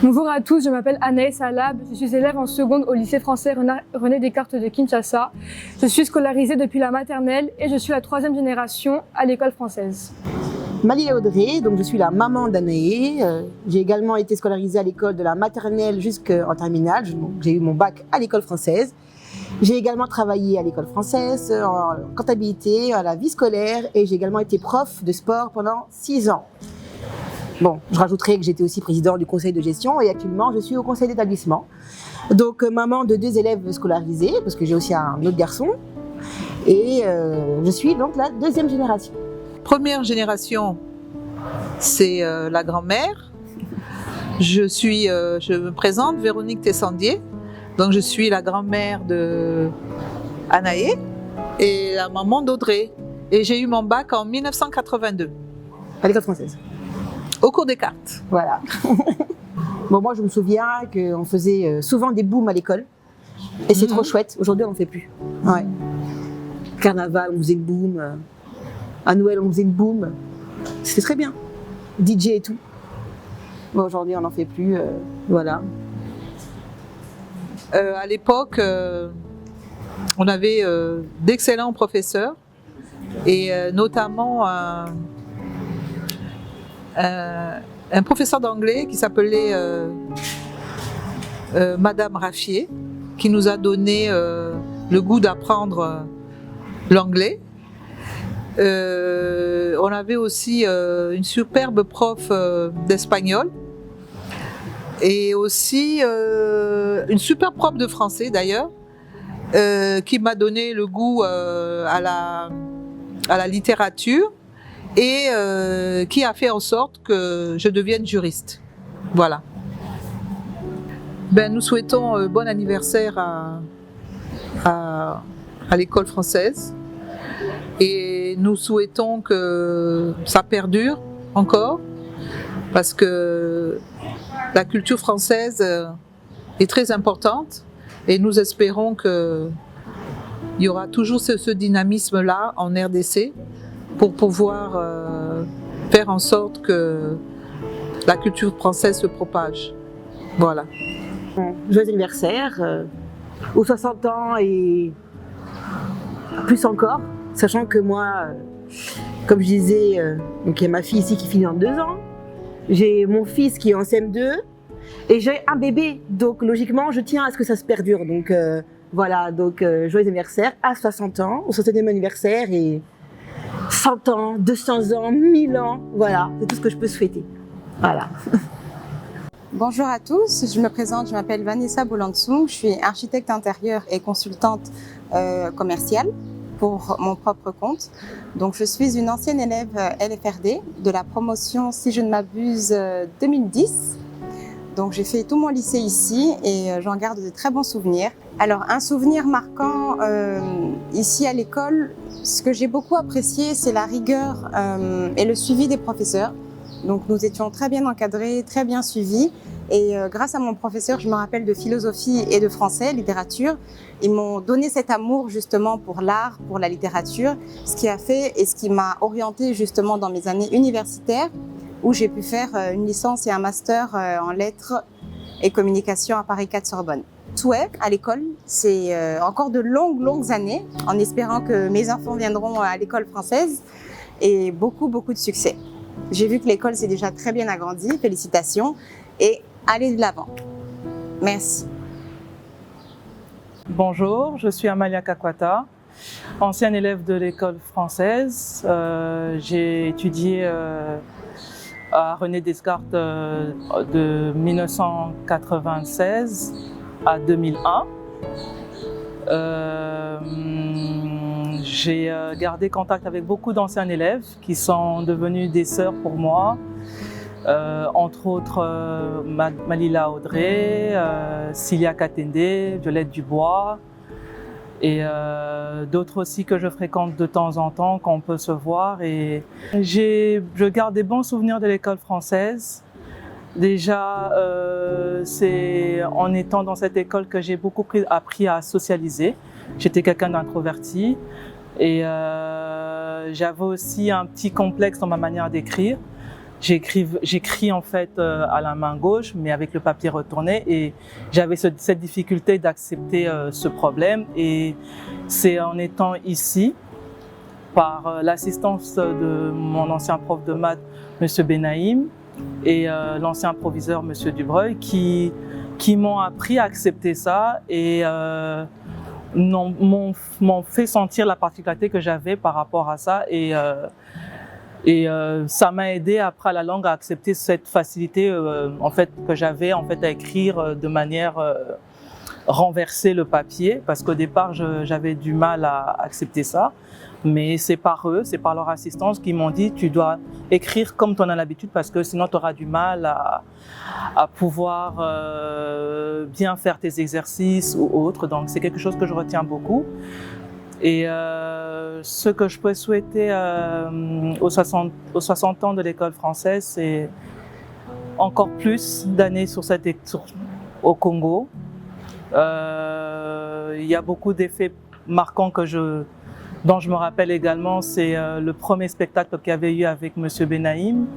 Bonjour à tous, je m'appelle Anaïs Alab, je suis élève en seconde au lycée français René Descartes de Kinshasa. Je suis scolarisée depuis la maternelle et je suis la 3e génération à l'école française. Malila Audrey, donc je suis la maman d'Anaé. J'ai également été scolarisée à l'école de la maternelle jusqu'en terminale. J'ai eu mon bac à l'école française. J'ai également travaillé à l'école française, en comptabilité, à la vie scolaire et j'ai également été prof de sport pendant 6 ans. Bon, je rajouterai que j'étais aussi présidente du conseil de gestion et actuellement je suis au conseil d'établissement. Donc maman de 2 élèves scolarisés, parce que j'ai aussi un autre garçon. Et je suis donc la 2e génération. Première génération, c'est la grand-mère. Je me présente, Véronique Tessandier. Donc je suis la grand-mère de Anaé et la maman d'Audrey. Et j'ai eu mon bac en 1982. À l'école française. Au cours Descartes. Voilà. Bon, moi je me souviens qu'on faisait souvent des booms à l'école. Et c'est trop chouette. Aujourd'hui on n'en fait plus. Ouais. Carnaval, on faisait une boom. À Noël, on faisait une boom. C'était très bien. DJ et tout. Bon, aujourd'hui, on n'en fait plus. Voilà. À l'époque, on avait d'excellents professeurs et notamment un professeur d'anglais qui s'appelait Madame Raffier, qui nous a donné le goût d'apprendre l'anglais. On avait aussi une superbe prof d'espagnol et aussi une super prof de français d'ailleurs qui m'a donné le goût à la littérature et qui a fait en sorte que je devienne juriste. Voilà. Nous souhaitons bon anniversaire à l'école française. Et nous souhaitons que ça perdure encore, parce que la culture française est très importante et nous espérons qu'il y aura toujours ce dynamisme-là en RDC pour pouvoir faire en sorte que la culture française se propage. Voilà. Joyeux anniversaire, aux 60 ans et plus encore. Sachant que moi, comme je disais, donc il y a ma fille ici qui finit en 2 ans, j'ai mon fils qui est en CM2 et j'ai un bébé, donc logiquement je tiens à ce que ça se perdure. Donc voilà, donc joyeux anniversaire à 60 ans, au 60e anniversaire et 100 ans, 200 ans, 1000 ans, voilà, c'est tout ce que je peux souhaiter. Voilà. Bonjour à tous, je me présente, je m'appelle Vanessa Boulansung, je suis architecte intérieure et consultante commerciale pour mon propre compte. Donc je suis une ancienne élève LFRD de la promotion, si je ne m'abuse, 2010. Donc j'ai fait tout mon lycée ici et j'en garde de très bons souvenirs. Alors un souvenir marquant ici à l'école, ce que j'ai beaucoup apprécié, c'est la rigueur et le suivi des professeurs. Donc nous étions très bien encadrés, très bien suivis. Et grâce à mon professeur, je me rappelle de philosophie et de français, littérature, ils m'ont donné cet amour justement pour l'art, pour la littérature, ce qui a fait et ce qui m'a orientée justement dans mes années universitaires, où j'ai pu faire une licence et un master en lettres et communication à Paris 4 Sorbonne. Souhait à l'école, c'est encore de longues années, en espérant que mes enfants viendront à l'école française et beaucoup de succès. J'ai vu que l'école s'est déjà très bien agrandie, félicitations, et allez de l'avant. Merci. Bonjour, je suis Amalia Kakwata, ancienne élève de l'école française. J'ai étudié à René Descartes de 1996 à 2001. J'ai gardé contact avec beaucoup d'anciens élèves qui sont devenus des sœurs pour moi. Entre autres Malila Audrey, Cilia Katende, Violette Dubois et d'autres aussi que je fréquente de temps en temps, qu'on peut se voir. Et je garde des bons souvenirs de l'école française. Déjà, c'est en étant dans cette école que j'ai beaucoup appris à socialiser. J'étais quelqu'un d'introverti et j'avais aussi un petit complexe dans ma manière d'écrire. j'écris en fait à la main gauche, mais avec le papier retourné, et j'avais cette difficulté d'accepter ce problème. Et c'est en étant ici, par l'assistance de mon ancien prof de maths, M. Benaïm, et l'ancien proviseur, M. Dubreuil, qui m'ont appris à accepter ça et m'ont fait sentir la particularité que j'avais par rapport à ça. Et ça m'a aidé après à la langue à accepter cette facilité en fait, que j'avais en fait, à écrire de manière renverser le papier, parce qu'au départ j'avais du mal à accepter ça, mais c'est par eux, c'est par leur assistance qui m'ont dit tu dois écrire comme tu en as l'habitude, parce que sinon tu auras du mal à pouvoir bien faire tes exercices ou autres. Donc c'est quelque chose que je retiens beaucoup. Et ce que je peux souhaiter aux 60 ans de l'école française, c'est encore plus d'années au Congo. Il y a beaucoup d'effets marquants dont je me rappelle également. C'est le premier spectacle qu'il y avait eu avec M. Benaïm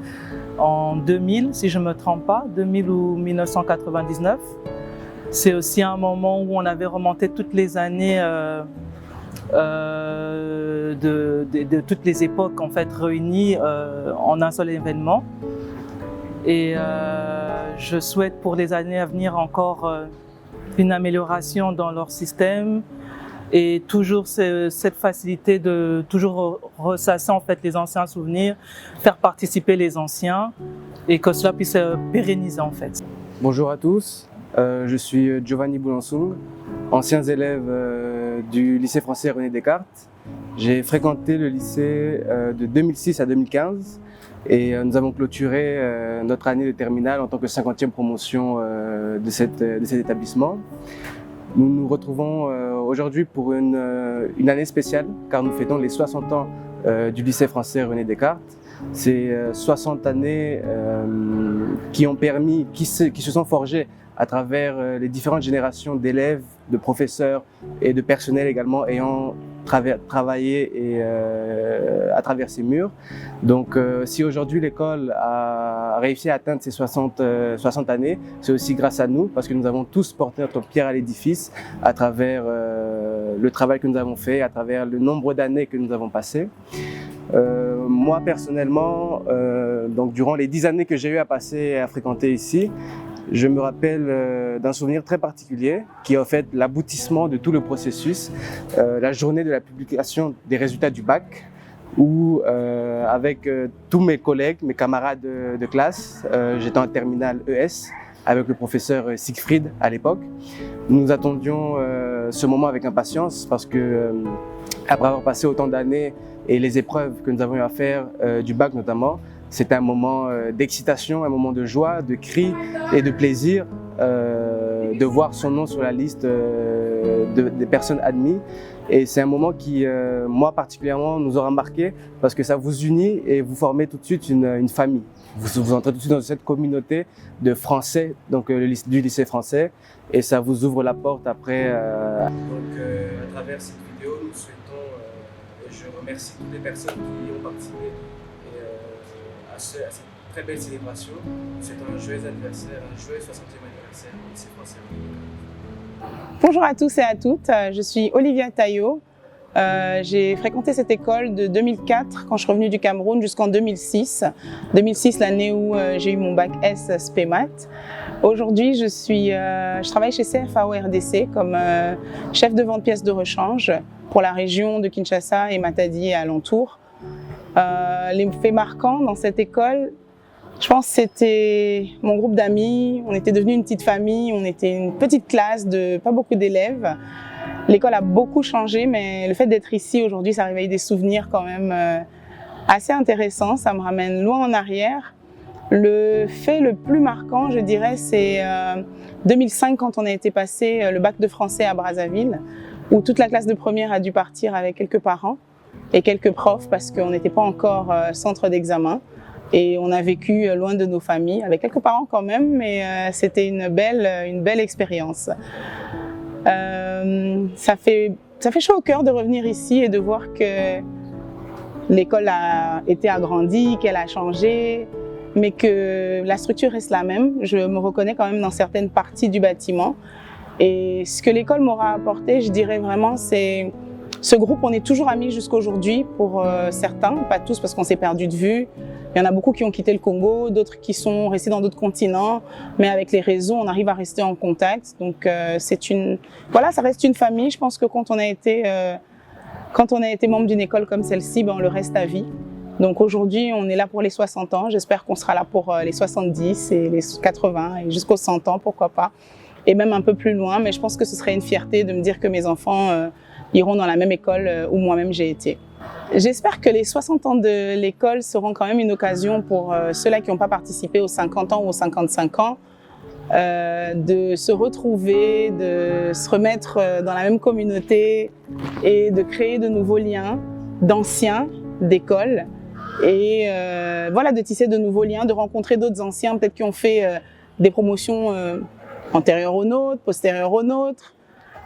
en 2000, si je ne me trompe pas, 2000 ou 1999. C'est aussi un moment où on avait remonté toutes les années de toutes les époques en fait réunies en un seul événement. Et je souhaite pour les années à venir encore une amélioration dans leur système et toujours cette facilité de toujours ressasser en fait les anciens souvenirs, faire participer les anciens et que cela puisse se pérenniser en fait. Bonjour à tous, je suis Giovanni Boulansung, ancien élève du lycée français René Descartes. J'ai fréquenté le lycée de 2006 à 2015 et nous avons clôturé notre année de terminale en tant que 50e promotion de cet établissement. Nous nous retrouvons aujourd'hui pour une année spéciale car nous fêtons les 60 ans du lycée français René Descartes. C'est 60 années qui se sont forgées à travers les différentes générations d'élèves, de professeurs et de personnel également ayant travaillé à travers ces murs. Donc si aujourd'hui l'école a réussi à atteindre ces 60 années, c'est aussi grâce à nous, parce que nous avons tous porté notre pierre à l'édifice à travers le travail que nous avons fait, à travers le nombre d'années que nous avons passées. Moi personnellement, donc durant les 10 années que j'ai eu à passer et à fréquenter ici, je me rappelle d'un souvenir très particulier qui est en fait l'aboutissement de tout le processus, la journée de la publication des résultats du bac, où avec tous mes collègues, mes camarades de classe, j'étais en terminale ES avec le professeur Siegfried à l'époque. Nous attendions ce moment avec impatience parce que après avoir passé autant d'années et les épreuves que nous avons eu à faire du bac notamment, c'était un moment d'excitation, un moment de joie, de cris et de plaisir de voir son nom sur la liste des personnes admises. Et c'est un moment qui, moi particulièrement, nous aura marqué parce que ça vous unit et vous formez tout de suite une famille. Vous entrez tout de suite dans cette communauté de Français, donc du lycée français, et ça vous ouvre la porte après. Donc à travers cette vidéo, nous souhaitons, et je remercie toutes les personnes qui ont participé à cette très belle célébration. C'est un joyeux anniversaire, un joyeux 60e anniversaire au lycée français. Bonjour à tous et à toutes, je suis Olivia Taillot. J'ai fréquenté cette école de 2004 quand je suis revenue du Cameroun jusqu'en 2006. 2006, l'année où j'ai eu mon bac S SPMAT. Aujourd'hui, je travaille chez CFAO RDC comme chef de vente pièces de rechange pour la région de Kinshasa et Matadi et alentours. Les faits marquants dans cette école, je pense que c'était mon groupe d'amis. On était devenus une petite famille, on était une petite classe de pas beaucoup d'élèves. L'école a beaucoup changé, mais le fait d'être ici aujourd'hui, ça réveille des souvenirs quand même assez intéressants. Ça me ramène loin en arrière. Le fait le plus marquant, je dirais, c'est 2005 quand on a été passer le bac de français à Brazzaville, où toute la classe de première a dû partir avec quelques parents et quelques profs parce qu'on n'était pas encore centre d'examen. Et on a vécu loin de nos familles, avec quelques parents quand même, mais c'était une belle expérience. Ça fait chaud au cœur de revenir ici et de voir que l'école a été agrandie, qu'elle a changé. mais que la structure reste la même. Je me reconnais quand même dans certaines parties du bâtiment. Et ce que l'école m'aura apporté, je dirais vraiment, c'est ce groupe, on est toujours amis jusqu'aujourd'hui pour certains, pas tous parce qu'on s'est perdu de vue. Il y en a beaucoup qui ont quitté le Congo, d'autres qui sont restés dans d'autres continents, mais avec les réseaux, on arrive à rester en contact. Donc voilà, ça reste une famille. Je pense que quand on a été membre d'une école comme celle-ci, ben, on le reste à vie. Donc aujourd'hui, on est là pour les 60 ans. J'espère qu'on sera là pour les 70 et les 80 et jusqu'aux 100 ans, pourquoi pas. Et même un peu plus loin, mais je pense que ce serait une fierté de me dire que mes enfants iront dans la même école où moi-même j'ai été. J'espère que les 60 ans de l'école seront quand même une occasion pour ceux-là qui n'ont pas participé aux 50 ans ou aux 55 ans de se retrouver, de se remettre dans la même communauté et de créer de nouveaux liens d'anciens d'école et voilà, de tisser de nouveaux liens, de rencontrer d'autres anciens peut-être qui ont fait des promotions antérieures aux nôtres, postérieures aux nôtres.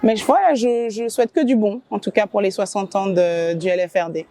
Mais voilà, je souhaite que du bon, en tout cas pour les 60 ans du LFRD.